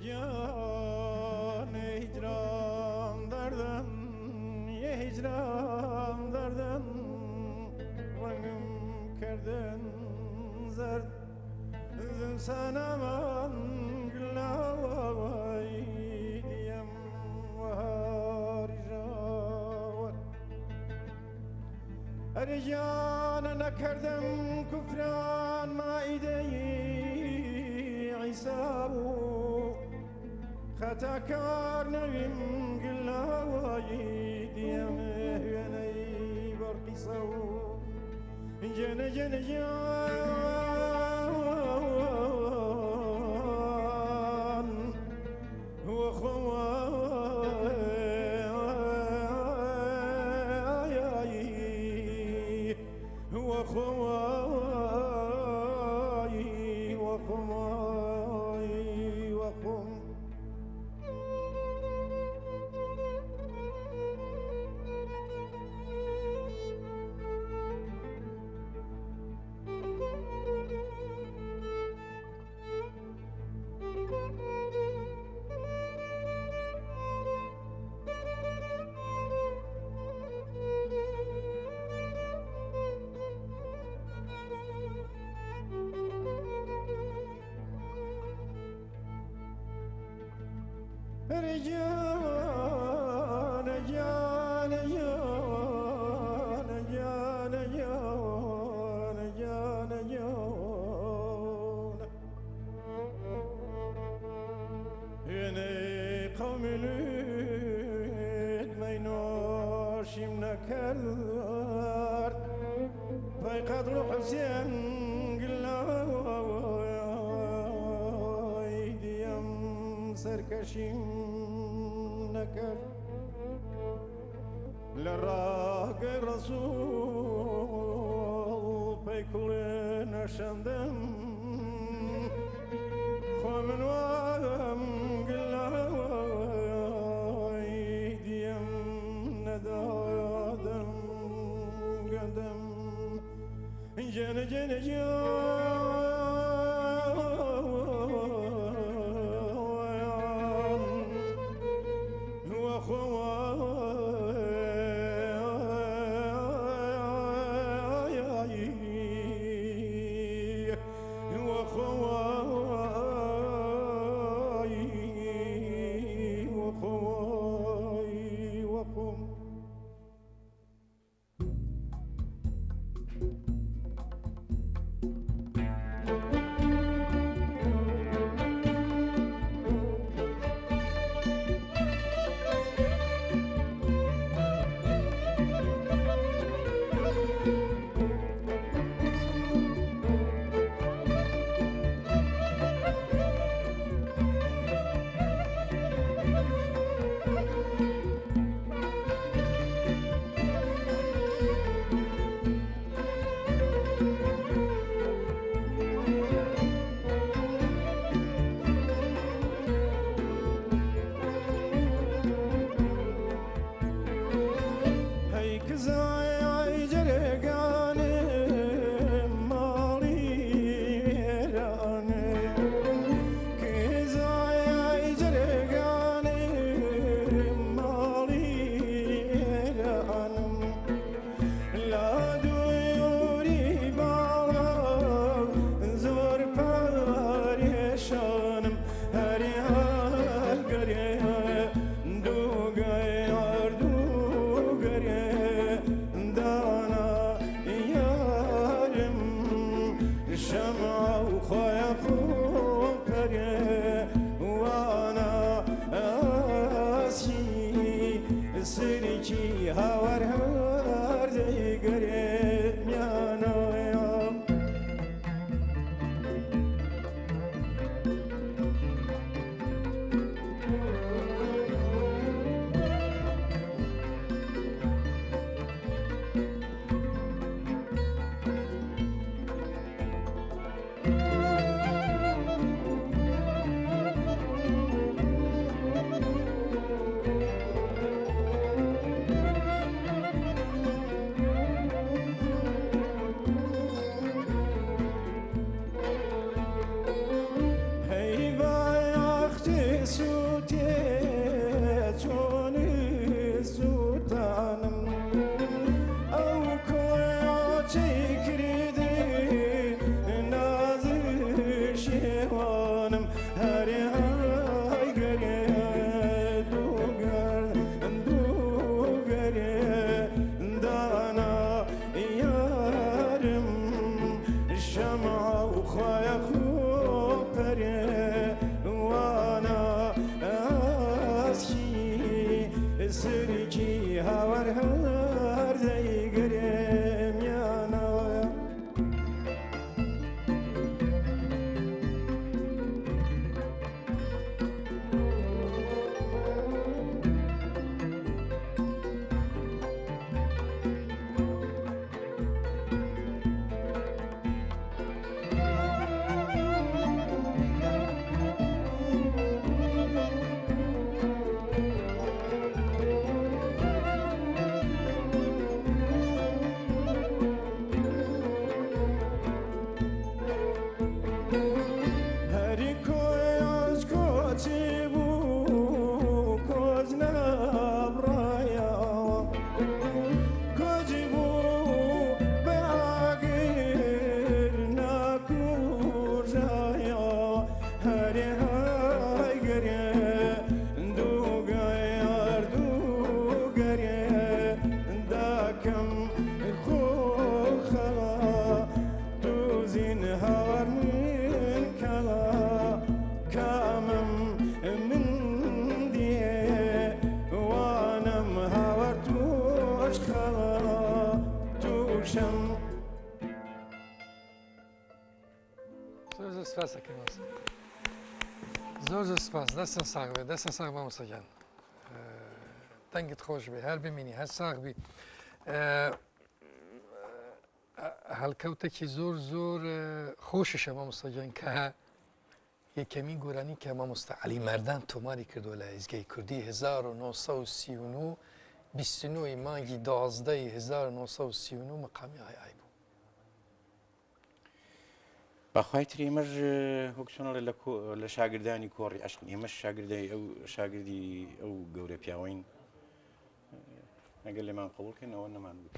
جان هجران دردم یه هجران دردم رنگم کردن زرد زم سنمان گلاوی دیم و هارجاور اری جان نکردم کفران مایده عیسابو خطا کار نویم گلاوی دیم هنی برقصو جن جن جان وخواي وخواي وخواي وخم رجال جان جان جان جان جان جان هني قوم ليد ما ينوشم نكرر فيقد روح حسين قلنا ديم سركشم نكر لراق الرسول بكل نشندم خمن وام قلاوي ديم ندادم قدم جن جن جان وخواي سپاسەکەی مامۆستا. زۆر سپاس. دەستن ساغ بێ، دەستن ساغ مامۆستاگیان. دەنگت خۆش بێ، هەر ببینی هەر ساغ بی. هەڵکەوتێکی زۆر خۆشیشە مامۆستاگیان کە یەکەمی گۆرانی کە مامۆستا عەلی مەردان تۆماری کردووە لە ئیزگەی کوردی 1939 29 مانگی 12 1939 مەقامی ئایای بوو. بەخوای تر ئێمەش وەکچۆنەڵێ لە شاگردانی کۆڕی عەشقین، ئێمەش شاگردی ئەو گەورە پیاوەین ئەگەر لێمان قبوڵکەنەوە نەمان بوو.